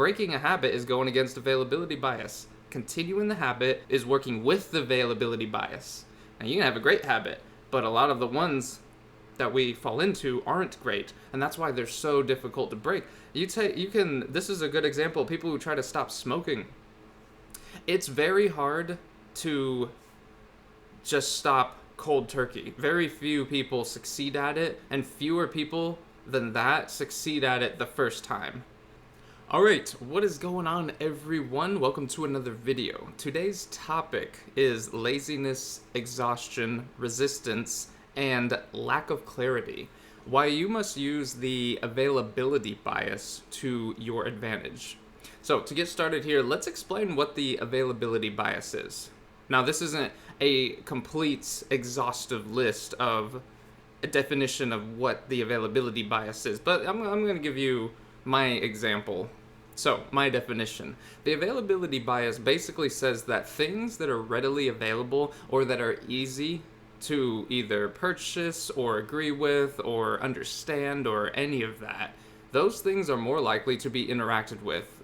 breaking a habit is going against availability bias. Continuing the habit is working with the availability bias. Now, you can have a great habit, but a lot of the ones that we fall into aren't great, and that's why they're so difficult to break. This is a good example. People who try to stop smoking. It's very hard to just stop cold turkey. Very few people succeed at it, and fewer people than that succeed at it the first time. Alright, what is going on, everyone? Welcome to another video. Today's topic is laziness, exhaustion, resistance, and lack of clarity. Why you must use the availability bias to your advantage. So, to get started here, let's explain what the availability bias is. Now, this isn't a complete, exhaustive list of a definition of what the availability bias is, but I'm going to give you my example. So, my definition. The availability bias basically says that things that are readily available or that are easy to either purchase or agree with or understand or any of that, those things are more likely to be interacted with.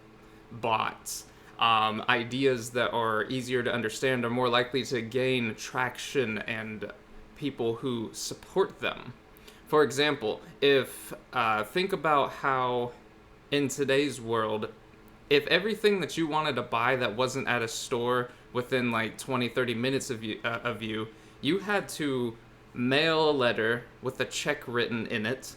Bots. Ideas that are easier to understand are more likely to gain traction and people who support them. For example, think about how in today's world, if everything that you wanted to buy that wasn't at a store within like 20-30 minutes of you, you had to mail a letter with a check written in it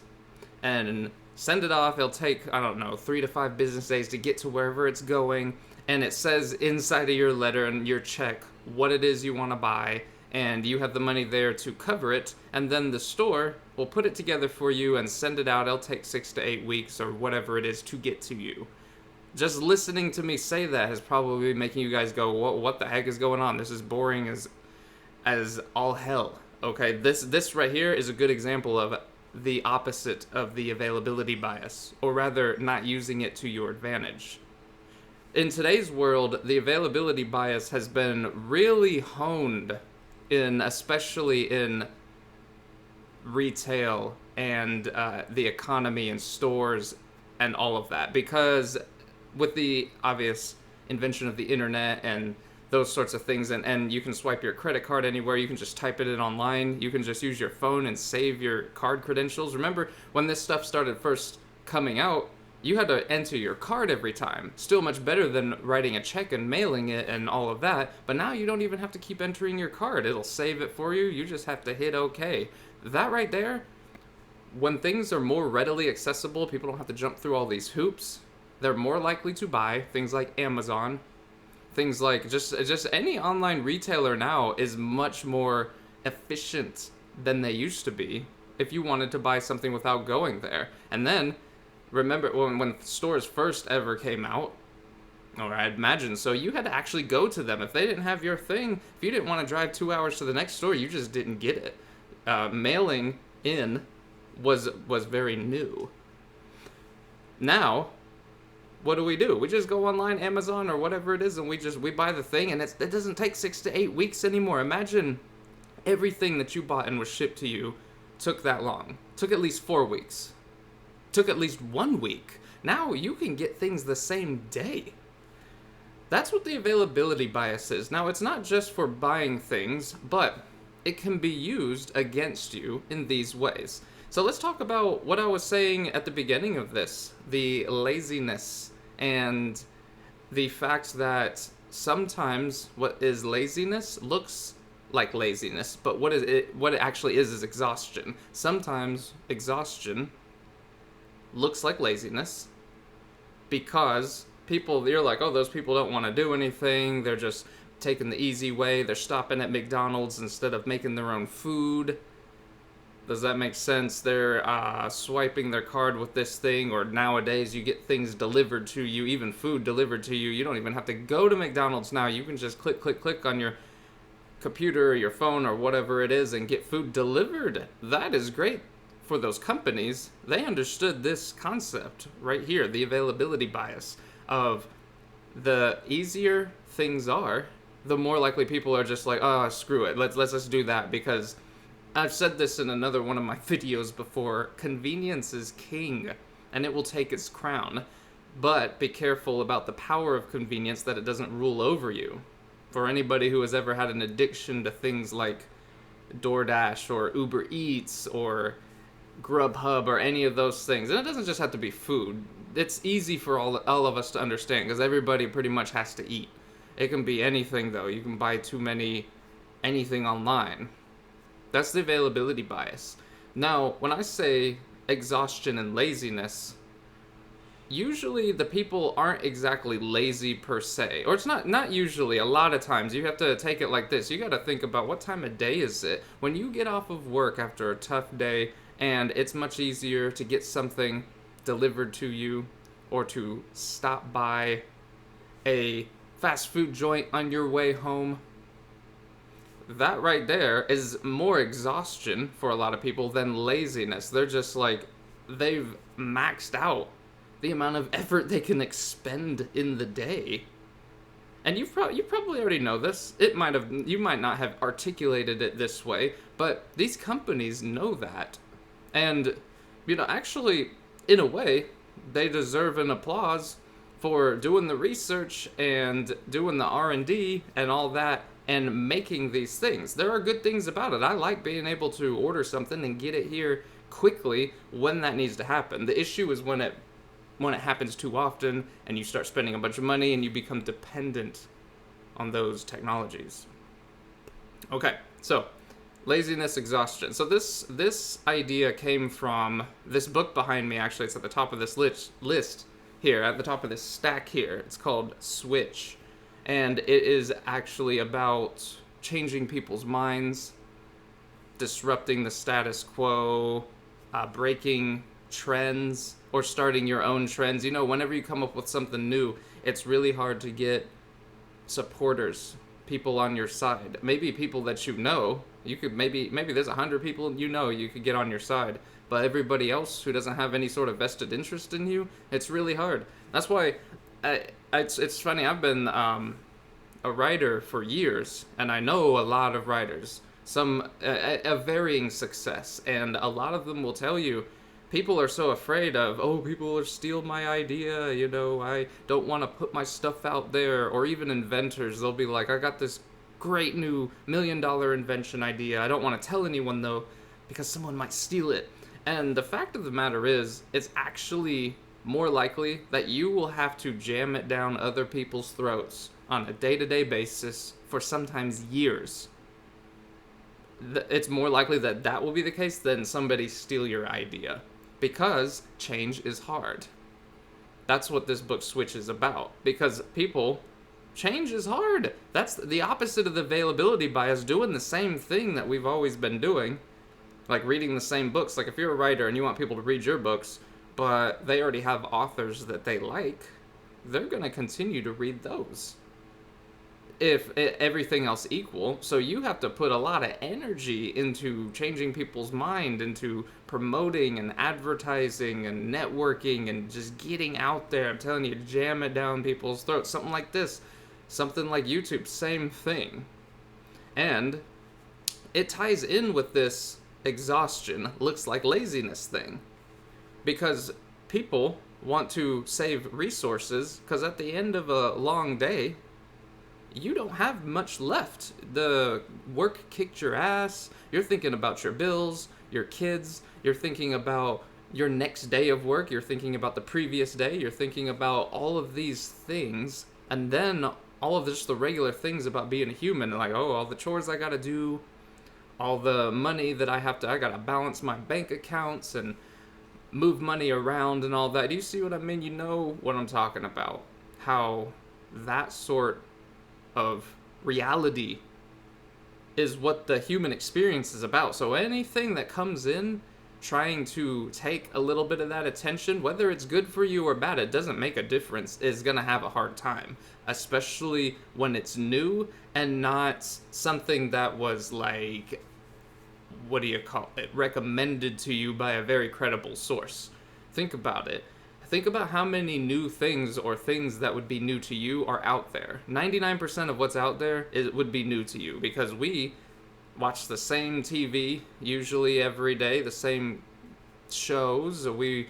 and send it off. It'll take, 3 to 5 business days to get to wherever it's going, and it says inside of your letter and your check what it is you want to buy, and you have the money there to cover it, and then the store will put it together for you and send it out. It'll take 6 to 8 weeks or whatever it is to get to you. Just listening to me say that is probably making you guys go, what the heck is going on? This is boring as all hell. Okay, this right here is a good example of the opposite of the availability bias, or rather not using it to your advantage. In today's world, the availability bias has been really honed especially in retail and the economy and stores and all of that, because with the obvious invention of the internet and those sorts of things, and you can swipe your credit card anywhere, you can just type it in online, you can just use your phone and save your card credentials. Remember, when this stuff started first coming out, you had to enter your card every time. Still much better than writing a check and mailing it and all of that, but now you don't even have to keep entering your card. It'll save it for you, you just have to hit OK. That right there, when things are more readily accessible, people don't have to jump through all these hoops, they're more likely to buy. Things like Amazon, things like just any online retailer now is much more efficient than they used to be if you wanted to buy something without going there. And then, remember when stores first ever came out, or I'd imagine so, you had to actually go to them. If they didn't have your thing, if you didn't want to drive 2 hours to the next store, you just didn't get it. Mailing in was very new. Now, what do? We just go online, Amazon or whatever it is, and we buy the thing, and it doesn't take 6 to 8 weeks anymore. Imagine everything that you bought and was shipped to you took that long. Took at least 4 weeks. Took at least 1 week. Now you can get things the same day. That's what the availability bias is. Now, it's not just for buying things, but it can be used against you in these ways. So let's talk about what I was saying at the beginning of this, the laziness and the fact that sometimes what is laziness looks like laziness, but what it actually is exhaustion. Sometimes exhaustion looks like laziness because you're like, oh, those people don't want to do anything, they're just taking the easy way, they're stopping at McDonald's instead of making their own food. Does that make sense? They're swiping their card with this thing, or nowadays you get things delivered to you, even food delivered to you. You don't even have to go to McDonald's now. You can just click on your computer or your phone or whatever it is and get food delivered. That is great for those companies. They understood this concept right here, the availability bias of the easier things are, the more likely people are just like, oh, screw it, let's just do that, because I've said this in another one of my videos before, convenience is king, and it will take its crown. But be careful about the power of convenience, that it doesn't rule over you. For anybody who has ever had an addiction to things like DoorDash or Uber Eats or Grubhub or any of those things, and it doesn't just have to be food. It's easy for all of us to understand because everybody pretty much has to eat. It can be anything though. You can buy too many anything online. That's the availability bias. Now, when I say exhaustion and laziness, usually the people aren't exactly lazy per se. Or it's not usually. A lot of times you have to take it like this. You got to think about what time of day is it. When you get off of work after a tough day and it's much easier to get something delivered to you or to stop by a fast food joint on your way home, that right there is more exhaustion for a lot of people than laziness. They're just like, they've maxed out the amount of effort they can expend in the day. And you probably already know this. You might not have articulated it this way, but these companies know that. And, actually, in a way, they deserve an applause for doing the research and doing the R&D and all that and making these things. There are good things about it. I like being able to order something and get it here quickly when that needs to happen. The issue is when it happens too often and you start spending a bunch of money and you become dependent on those technologies. Okay, so laziness, exhaustion. So this idea came from this book behind me. Actually, it's at the top of this list here, at the top of this stack here. It's called Switch. And it is actually about changing people's minds, disrupting the status quo, breaking trends, or starting your own trends. Whenever you come up with something new, it's really hard to get supporters, people on your side. Maybe people that you could maybe there's 100 people you could get on your side, but everybody else who doesn't have any sort of vested interest in you, it's really hard. That's why it's funny. I've been a writer for years, and I know a lot of writers, some a varying success, and a lot of them will tell you, people are so afraid of, people will steal my idea, I don't want to put my stuff out there. Or even inventors, they'll be like, I got this great new $1 million invention idea. I don't want to tell anyone though, because someone might steal it. And the fact of the matter is, it's actually more likely that you will have to jam it down other people's throats on a day-to-day basis for sometimes years. It's more likely that will be the case than somebody steal your idea. Because change is hard. That's what this book Switch is about. Because change is hard. That's the opposite of the availability bias, doing the same thing that we've always been doing. Like reading the same books. Like if you're a writer and you want people to read your books, but they already have authors that they like, they're going to continue to read those. If everything else equal. So you have to put a lot of energy into changing people's mind, into promoting and advertising and networking and just getting out there. I'm telling you, jam it down people's throats. Something like this. Something like YouTube, same thing. And it ties in with this exhaustion, looks like laziness thing. Because people want to save resources, because at the end of a long day, you don't have much left. The work kicked your ass. You're thinking about your bills, your kids. You're thinking about your next day of work. You're thinking about the previous day. You're thinking about all of these things. And then all of just the regular things about being a human. Like, all the chores I gotta do. All the money that I gotta balance my bank accounts and move money around and all that. Do you see what I mean? You know what I'm talking about. How that sort of reality is what the human experience is about. So anything that comes in trying to take a little bit of that attention, whether it's good for you or bad, it doesn't make a difference, is gonna have a hard time, especially when it's new and not something that was like, what do you call it, recommended to you by a very credible source. Think about it. Think about how many new things or things that would be new to you are out there. 99% of what's out there would be new to you, because we watch the same TV usually every day, the same shows. We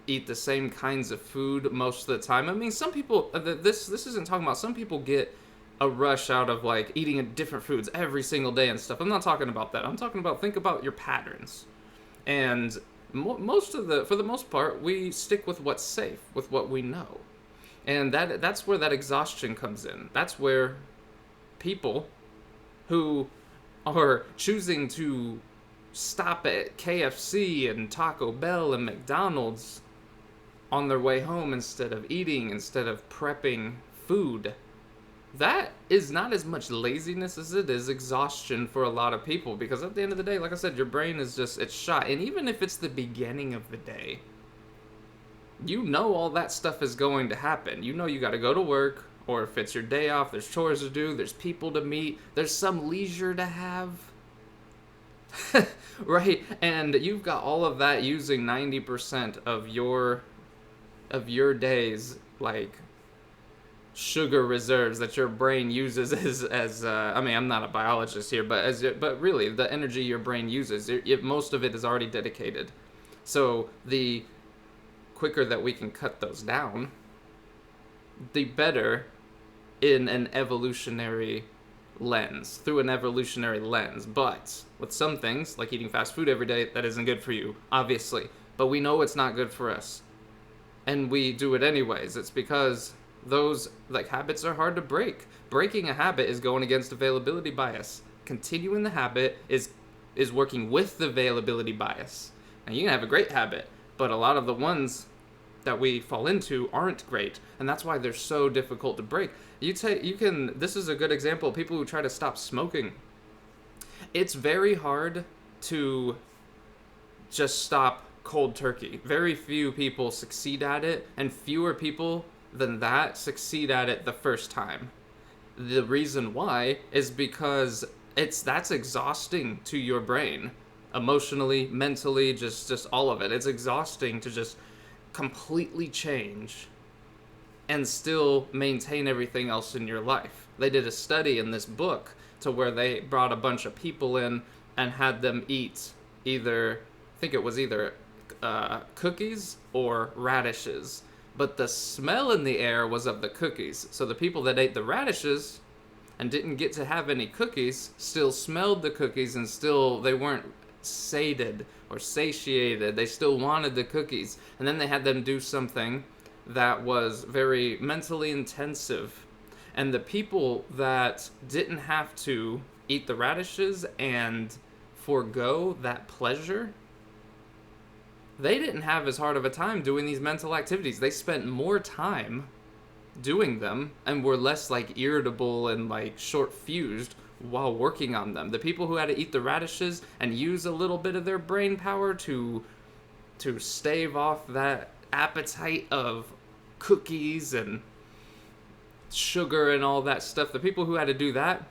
eat the same kinds of food most of the time. I mean, some people, this isn't talking about, some people get a rush out of like eating different foods every single day and stuff. I'm not talking about that. I'm talking about, think about your patterns. And for the most part, we stick with what's safe, with what we know. And that's where that exhaustion comes in. That's where people who are choosing to stop at KFC and Taco Bell and McDonald's on their way home instead of eating, instead of prepping food, that is not as much laziness as it is exhaustion for a lot of people, because at the end of the day, like I said, your brain is just, it's shot. And even if it's the beginning of the day, you know all that stuff is going to happen. You know you got to go to work, or if it's your day off, there's chores to do, there's people to meet, there's some leisure to have. Right? And you've got all of that using 90% of your days, like sugar reserves that your brain uses as I mean, I'm not a biologist here, but really the energy your brain uses, most of it is already dedicated. So the quicker that we can cut those down, the better in an evolutionary lens, through an evolutionary lens. But with some things, like eating fast food every day, that isn't good for you, obviously. But we know it's not good for us, and we do it anyways. It's because those like habits are hard to break. Breaking a habit is going against availability bias. Continuing the habit is working with the availability bias. And you can have a great habit, but a lot of the ones that we fall into aren't great, and that's why they're so difficult to break. This is a good example of people who try to stop smoking. It's very hard to just stop cold turkey. Very few people succeed at it, and fewer people than that succeed at it the first time. The reason why is because that's exhausting to your brain, emotionally, mentally, just all of it. It's exhausting to just completely change and still maintain everything else in your life. They did a study in this book to where they brought a bunch of people in and had them eat either cookies or radishes, but the smell in the air was of the cookies. So the people that ate the radishes and didn't get to have any cookies still smelled the cookies, and still they weren't sated or satiated. They still wanted the cookies. And then they had them do something that was very mentally intensive. And the people that didn't have to eat the radishes and forego that pleasure, they didn't have as hard of a time doing these mental activities. They spent more time doing them and were less like irritable and like short-fused while working on them. The people who had to eat the radishes and use a little bit of their brain power to stave off that appetite of cookies and sugar and all that stuff, the people who had to do that,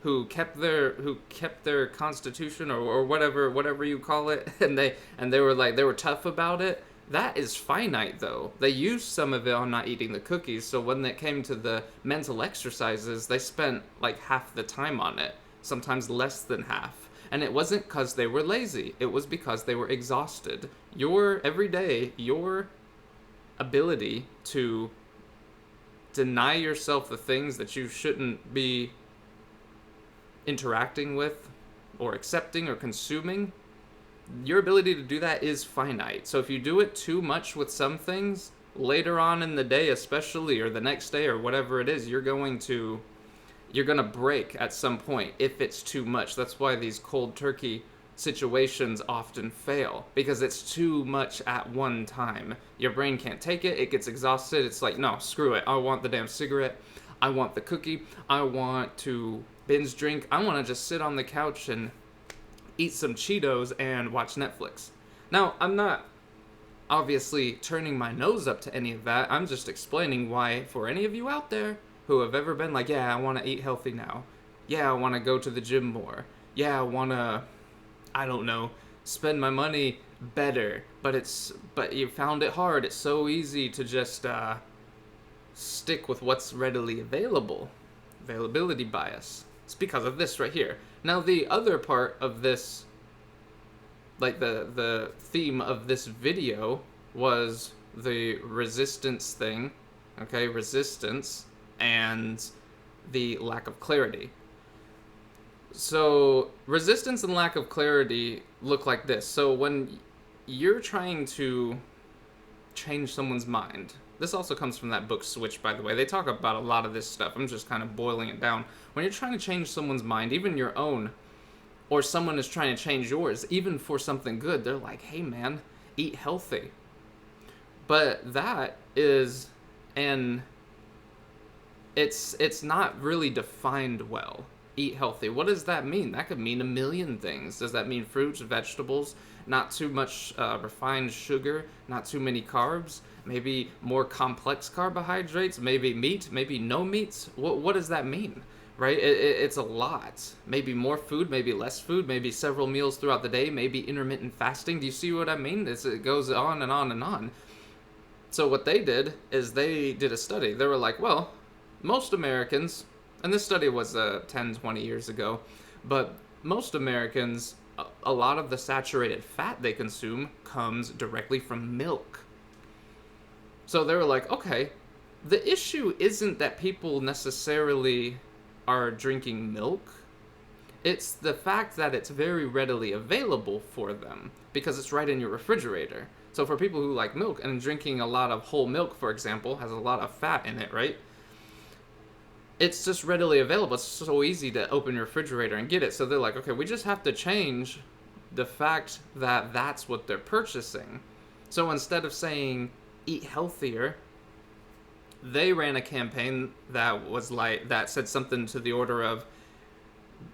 who kept their constitution or whatever you call it, and they were tough about it. That is finite, though. They used some of it on not eating the cookies, so when it came to the mental exercises, they spent like half the time on it, sometimes less than half. And it wasn't because they were lazy, it was because they were exhausted. Every day, your ability to deny yourself the things that you shouldn't be interacting with or accepting or consuming, your ability to do that is finite. So if you do it too much with some things, later on in the day especially, or the next day or whatever it is, you're going to break at some point if it's too much. That's why these cold turkey situations often fail, because it's too much at one time. Your brain can't take it, it gets exhausted, it's like, no, screw it, I want the damn cigarette, I want the cookie, I want to binge drink, I want to just sit on the couch and eat some Cheetos and watch Netflix. Now, I'm not obviously turning my nose up to any of that. I'm just explaining why, for any of you out there who have ever been like, yeah, I want to eat healthy now. Yeah, I want to go to the gym more. Yeah, I want to, I don't know, spend my money better. But you found it hard. It's so easy to just stick with what's readily available. Availability bias. It's because of this right here. Now, the other part of this, like the theme of this video, was the resistance thing, okay, resistance, and the lack of clarity. So resistance and lack of clarity look like this. So when you're trying to change someone's mind, this also comes from that book Switch, by the way. They talk about a lot of this stuff. I'm just kind of boiling it down. When you're trying to change someone's mind, even your own, or someone is trying to change yours, even for something good, they're like, hey man, eat healthy. But that is an it's not really defined well. Eat healthy. What does that mean? That could mean a million things. Does that mean fruits, vegetables, not too much refined sugar, not too many carbs, maybe more complex carbohydrates, maybe meat, maybe no meats? What does that mean? Right? It's a lot. Maybe more food, maybe less food, maybe several meals throughout the day, maybe intermittent fasting. Do you see what I mean? It goes on and on and on. So what they did is they did a study. They were like, well, most Americans, and this study was 10, 20 years ago, but most Americans, a lot of the saturated fat they consume comes directly from milk. So they were like, okay, the issue isn't that people necessarily are drinking milk. It's the fact that it's very readily available for them because it's right in your refrigerator. So for people who like milk, and drinking a lot of whole milk, for example, has a lot of fat in it, right? It's just readily available. It's so easy to open your refrigerator and get it. So they're like, okay, we just have to change the fact that that's what they're purchasing. So instead of saying eat healthier, they ran a campaign that was like, that said something to the order of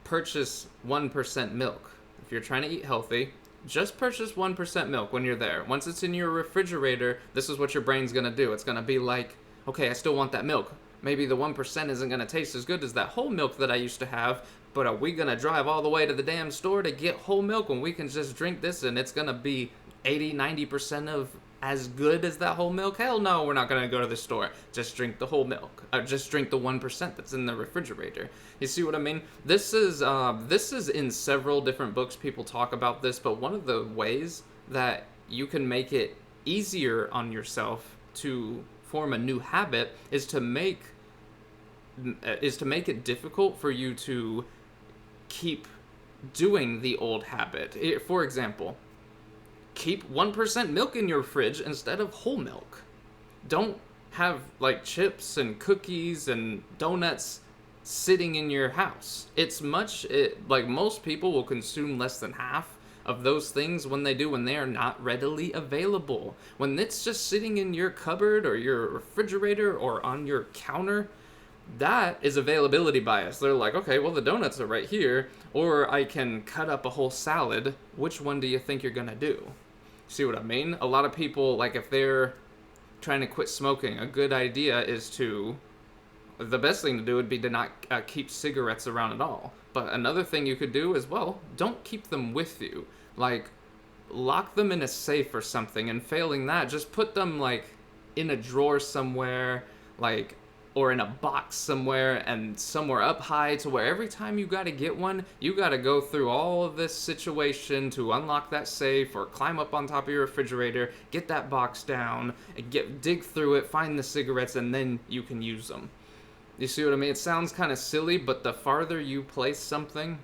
purchase 1% milk. If you're trying to eat healthy, just purchase 1% milk when you're there. Once it's in your refrigerator, this is what your brain's gonna do. It's gonna be like, okay, I still want that milk. Maybe the 1% isn't gonna taste as good as that whole milk that I used to have, but are we gonna drive all the way to the damn store to get whole milk when we can just drink this and it's gonna be 80-90% of as good as that whole milk? Hell no, we're not gonna go to the store. Just drink the whole milk. Just drink the 1% that's in the refrigerator. You see what I mean? This is in several different books. People talk about this, but one of the ways that you can make it easier on yourself to form a new habit is to make it difficult for you to keep doing the old habit. For example, keep 1% milk in your fridge instead of whole milk. Don't have like chips and cookies and donuts sitting in your house. Like most people will consume less than half of those things when they are not readily available. When it's just sitting in your cupboard or your refrigerator or on your counter, that is availability bias. They're like, okay, well the donuts are right here, or I can cut up a whole salad. Which one do you think you're gonna do? See what I mean? A lot of people, like if they're trying to quit smoking, a good idea is the best thing to do would be to not keep cigarettes around at all. But another thing you could do is, well, don't keep them with you. Like, lock them in a safe or something, and failing that, just put them, like, in a drawer somewhere, like, or in a box somewhere, and somewhere up high to where every time you gotta get one, you gotta go through all of this situation to unlock that safe, or climb up on top of your refrigerator, get that box down, and dig through it, find the cigarettes, and then you can use them. You see what I mean? It sounds kind of silly, but the farther you place something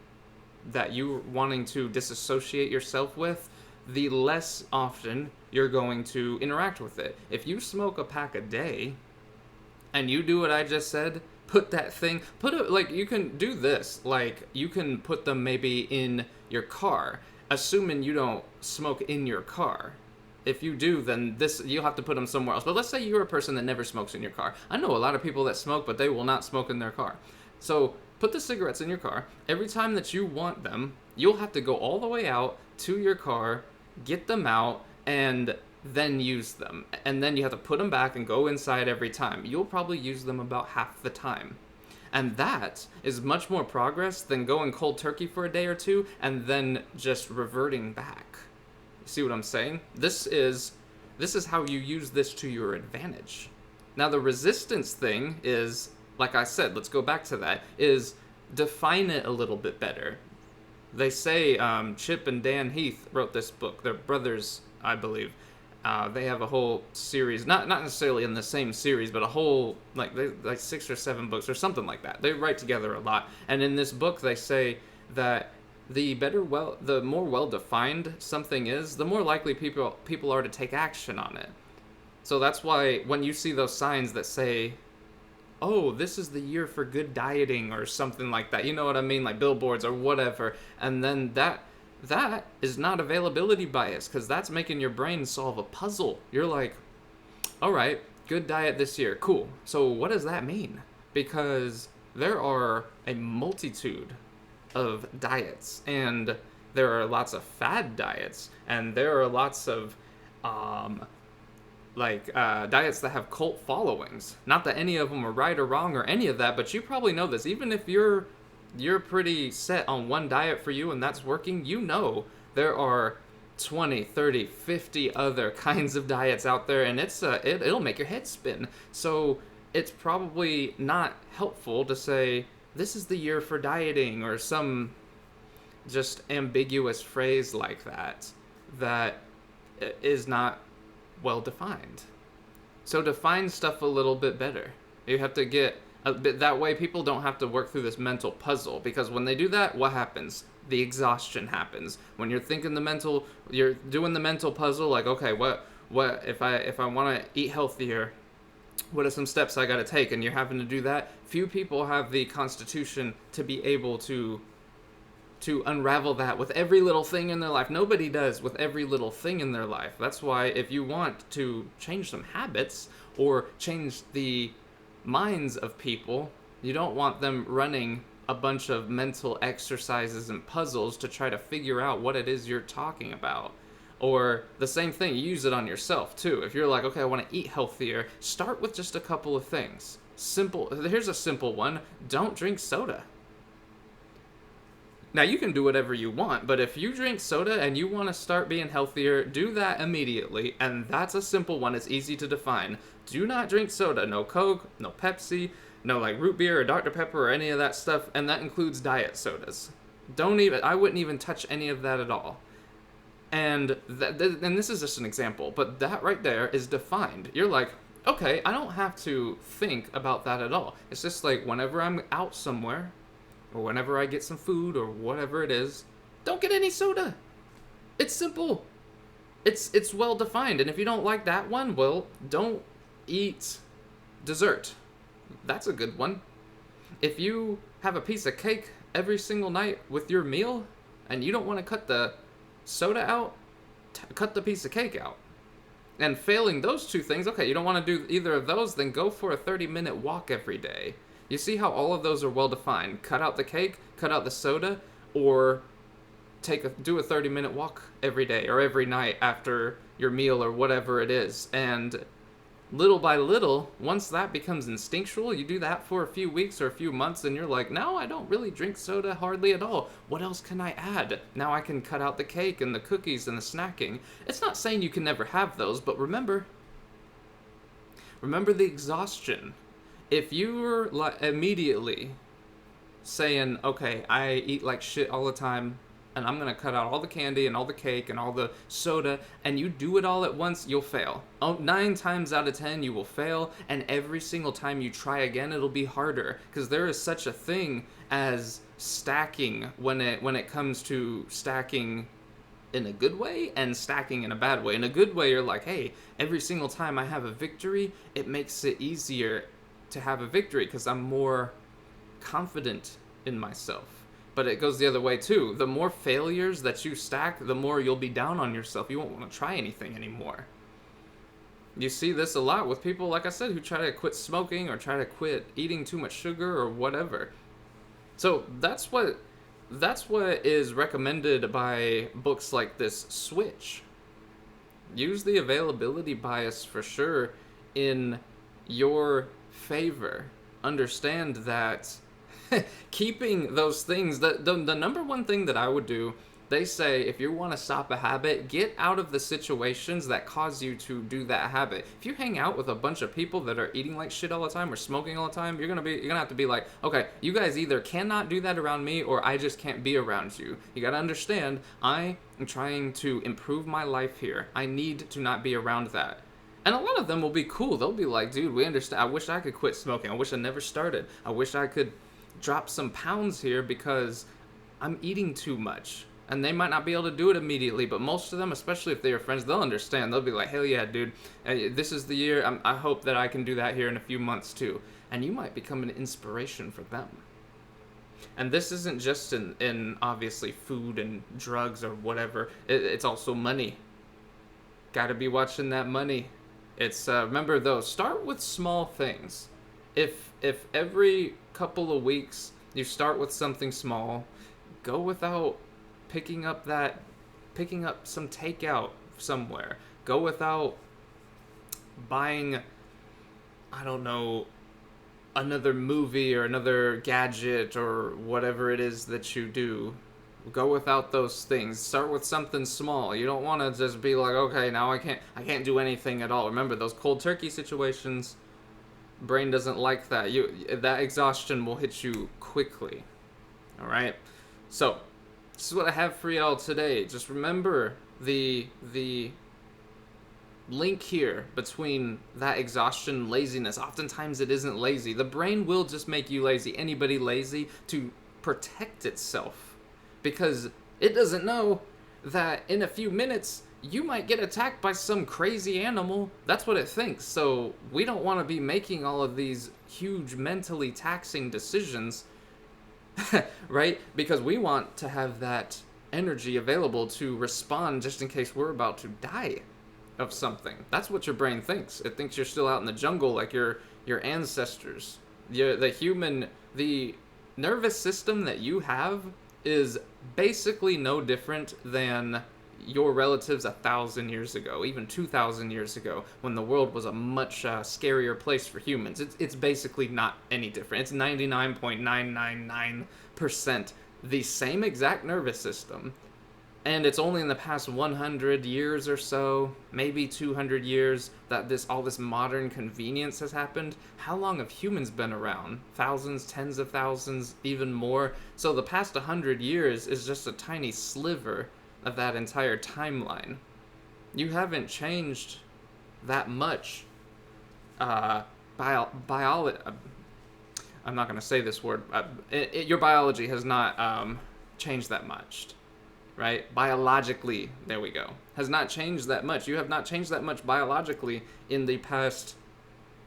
that you're wanting to disassociate yourself with, the less often you're going to interact with it. If you smoke a pack a day, and you do what I just said, you can do this, like, you can put them maybe in your car, assuming you don't smoke in your car. If you do, then you'll have to put them somewhere else. But let's say you're a person that never smokes in your car. I know a lot of people that smoke, but they will not smoke in their car. So put the cigarettes in your car. Every time that you want them, you'll have to go all the way out to your car, get them out, and then use them. And then you have to put them back and go inside every time. You'll probably use them about half the time. And that is much more progress than going cold turkey for a day or two and then just reverting back. See what I'm saying? This is how you use this to your advantage. Now the resistance thing is, like I said, let's go back to that, is define it a little bit better. They say Chip and Dan Heath wrote this book. They're brothers, I believe. They have a whole series, not necessarily in the same series, but a whole like 6 or 7 books or something like that. They write together a lot, and in this book they say that the more well defined something is, the more likely people are to take action on it. So that's why when you see those signs that say, "Oh, this is the year for good dieting" or something like that, you know what I mean, like billboards or whatever, and then that is not availability bias, because that's making your brain solve a puzzle. You're like, all right, good diet this year, cool. So what does that mean? Because there are a multitude of diets, and there are lots of fad diets, and there are lots of um, diets that have cult followings. Not that any of them are right or wrong or any of that, but you probably know this. Even if you're pretty set on one diet for you and that's working, you know there are 20, 30, 50 other kinds of diets out there, and it'll make your head spin. So it's probably not helpful to say this is the year for dieting or some just ambiguous phrase like that is not well defined. So define stuff a little bit better. You have to get a bit, that way people don't have to work through this mental puzzle, because when they do that, what happens? The exhaustion happens. When you're doing the mental puzzle, like, okay, what if I want to eat healthier, what are some steps I got to take? And you're having to do that. Few people have the constitution to be able to unravel that with every little thing in their life. Nobody does with every little thing in their life. That's why if you want to change some habits or change the minds of people, you don't want them running a bunch of mental exercises and puzzles to try to figure out what it is you're talking about. Or the same thing, you use it on yourself too. If you're like, okay, I want to eat healthier, start with just a couple of things. Here's a simple one: don't drink soda. Now, you can do whatever you want, but if you drink soda and you want to start being healthier, do that immediately, and that's a simple one. It's easy to define. Do not drink soda. No Coke, no Pepsi, no like root beer or Dr. Pepper or any of that stuff, and that includes diet sodas. I wouldn't even touch any of that at all. And and this is just an example, but that right there is defined. You're like, okay, I don't have to think about that at all. It's just like whenever I'm out somewhere, or whenever I get some food or whatever it is, don't get any soda. It's simple. It's well defined. And if you don't like that one, well, don't eat dessert. That's a good one. If you have a piece of cake every single night with your meal and you don't want to cut the soda out, cut the piece of cake out. And failing those two things, okay, you don't want to do either of those, then go for a 30-minute walk every day. You see how all of those are well defined. Cut out the cake, cut out the soda, or do a 30-minute walk every day or every night after your meal or whatever it is. And little by little, once that becomes instinctual, you do that for a few weeks or a few months, and you're like, no, I don't really drink soda hardly at all. What else can I add? Now I can cut out the cake and the cookies and the snacking. It's not saying you can never have those, but remember the exhaustion. If you're immediately saying, okay, I eat like shit all the time, and I'm going to cut out all the candy and all the cake and all the soda, and you do it all at once, you'll fail. 9 times out of 10, you will fail, and every single time you try again, it'll be harder, because there is such a thing as stacking when it comes to stacking in a good way and stacking in a bad way. In a good way, you're like, hey, every single time I have a victory, it makes it easier to have a victory because I'm more confident in myself. But it goes the other way too. The more failures that you stack, the more you'll be down on yourself. You won't want to try anything anymore. You see this a lot with people, like I said, who try to quit smoking or try to quit eating too much sugar or whatever. So that's what is recommended by books like this Switch. Use the availability bias for sure in your favor. Understand that keeping those things, the number one thing that I would do They say if you want to stop a habit, get out of the situations that cause you to do that habit. If you hang out with a bunch of people that are eating like shit all the time or smoking all the time, you're gonna have to be like, okay, you guys either cannot do that around me or I just can't be around you. You gotta understand, I am trying to improve my life here. I need to not be around that. And a lot of them will be cool. They'll be like, dude, we understand. I wish I could quit smoking. I wish I never started. I wish I could drop some pounds here because I'm eating too much. And they might not be able to do it immediately, but most of them, especially if they are friends, they'll understand. They'll be like, hell yeah, dude, this is the year. I hope that I can do that here in a few months too. And you might become an inspiration for them. And this isn't just in obviously food and drugs or whatever. It's also money. Gotta be watching that money. It's remember though, start with small things. If every couple of weeks you start with something small, go without picking up some takeout somewhere. Go without buying, I don't know, another movie or another gadget or whatever it is that you do. Go without those things. Start with something small. You don't want to just be like, okay, now I can't do anything at all. Remember those cold turkey situations, brain doesn't like that. That exhaustion will hit you quickly. All right? So, this is what I have for y'all today. Just remember the link here between that exhaustion and laziness. Oftentimes it isn't lazy. The brain will just make you lazy. Anybody lazy to protect itself. Because it doesn't know that in a few minutes you might get attacked by some crazy animal. That's what it thinks. So we don't want to be making all of these huge mentally taxing decisions, right? Because we want to have that energy available to respond just in case we're about to die of something. That's what your brain thinks. It thinks you're still out in the jungle like your ancestors. The nervous system that you have is basically no different than your relatives 1,000 years ago, even 2,000 years ago, when the world was a much scarier place for humans. It's basically not any different. It's 99.999% the same exact nervous system. And it's only in the past 100 years or so, maybe 200 years, that all this modern convenience has happened. How long have humans been around? Thousands, tens of thousands, even more. So the past 100 years is just a tiny sliver of that entire timeline. You haven't changed that much. Biology. I'm not going to say this word. Your biology has not changed that much. Right? Biologically, there we go. Has not changed that much. You have not changed that much biologically in the past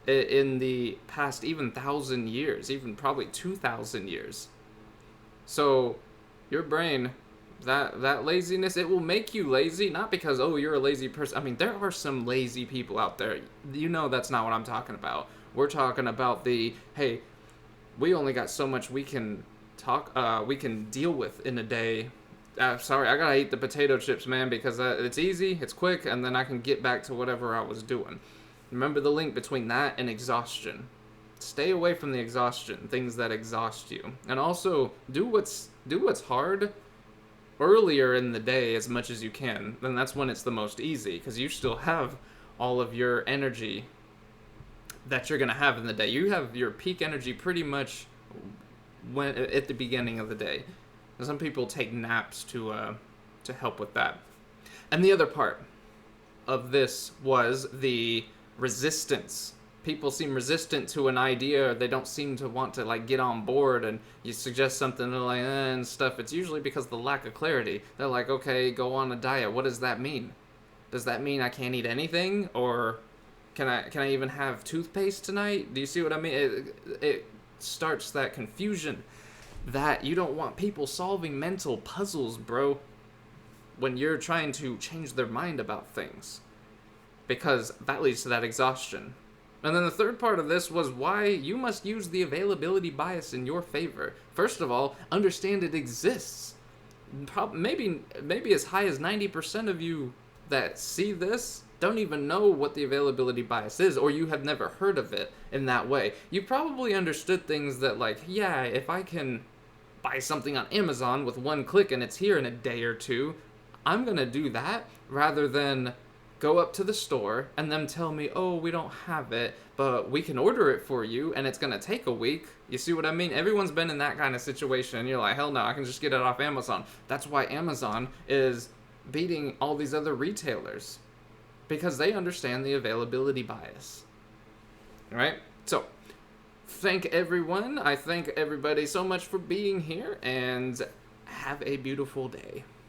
even 1,000 years, even probably 2,000 years. So your brain, that laziness, it will make you lazy, not because, oh, you're a lazy person. I mean, there are some lazy people out there. You know that's not what I'm talking about. We're talking about hey, we only got so much we can deal with in a day. Sorry, I gotta eat the potato chips, man, because it's easy, it's quick, and then I can get back to whatever I was doing. Remember the link between that and exhaustion. Stay away from the exhaustion, things that exhaust you. And also, do what's hard earlier in the day as much as you can. Then that's when it's the most easy, because you still have all of your energy that you're gonna have in the day. You have your peak energy pretty much at the beginning of the day. Some people take naps to help with that. And the other part of this was the resistance. People seem resistant to an idea, or they don't seem to want to get on board, and you suggest something, they're like, and stuff. It's usually because of the lack of clarity. They're like, okay, go on a diet. What does that mean? Does that mean I can't eat anything? Or can I even have toothpaste tonight? Do you see what I mean? It starts that confusion. That you don't want people solving mental puzzles, bro, when you're trying to change their mind about things. Because that leads to that exhaustion. And then the third part of this was why you must use the availability bias in your favor. First of all, understand it exists. Maybe as high as 90% of you that see this don't even know what the availability bias is, or you have never heard of it in that way. You probably understood things that yeah, if I can buy something on Amazon with one click and it's here in a day or two. I'm going to do that rather than go up to the store and them tell me, oh, we don't have it, but we can order it for you and it's going to take a week. You see what I mean? Everyone's been in that kind of situation and you're like, hell no, I can just get it off Amazon. That's why Amazon is beating all these other retailers, because they understand the availability bias. All right? So, thank everyone. I thank everybody so much for being here, and have a beautiful day.